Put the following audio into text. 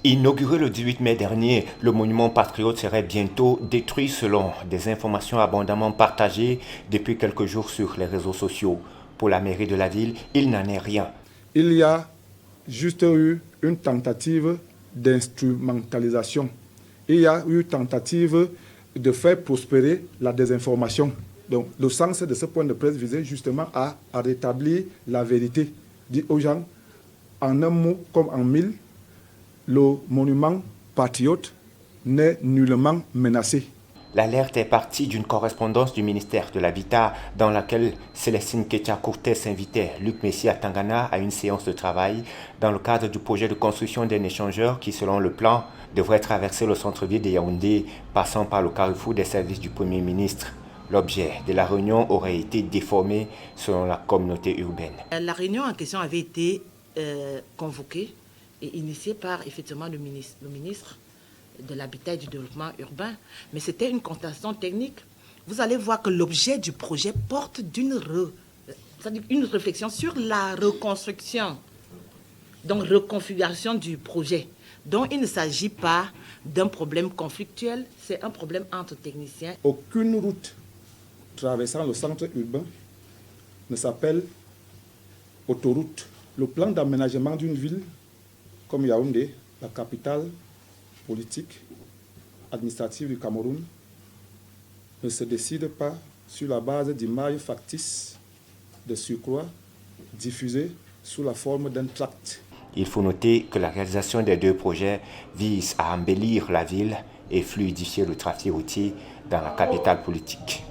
Inauguré le 18 mai dernier, le monument patriote serait bientôt détruit selon des informations abondamment partagées depuis quelques jours sur les réseaux sociaux. Pour la mairie de la ville, il n'en est rien. Il y a juste eu une tentative d'instrumentalisation. Il y a eu tentative de faire prospérer la désinformation. Donc le sens de ce point de presse visait justement à rétablir la vérité. Dit aux gens, en un mot comme en mille, le monument patriote n'est nullement menacé. L'alerte est partie d'une correspondance du ministère de l'Habitat dans laquelle Célestine Ketia-Cortez invitait Luc Messi à Tangana à une séance de travail dans le cadre du projet de construction d'un échangeur qui, selon le plan, devrait traverser le centre-ville de Yaoundé, passant par le carrefour des services du Premier ministre. L'objet de la réunion aurait été déformé selon la communauté urbaine. La réunion en question avait été convoquée et initiée par effectivement le ministre de l'Habitat et du Développement urbain, mais c'était une contestation technique. Vous allez voir que l'objet du projet porte une réflexion sur la reconstruction, donc reconfiguration du projet. Donc il ne s'agit pas d'un problème conflictuel, c'est un problème entre techniciens. Aucune route traversant le centre urbain ne s'appelle autoroute. Le plan d'aménagement d'une ville comme Yaoundé, la capitale politique, administrative du Cameroun, ne se décide pas sur la base d'images factices de surcroît diffusées sous la forme d'un tract. Il faut noter que la réalisation des deux projets vise à embellir la ville et fluidifier le trafic routier dans la capitale politique.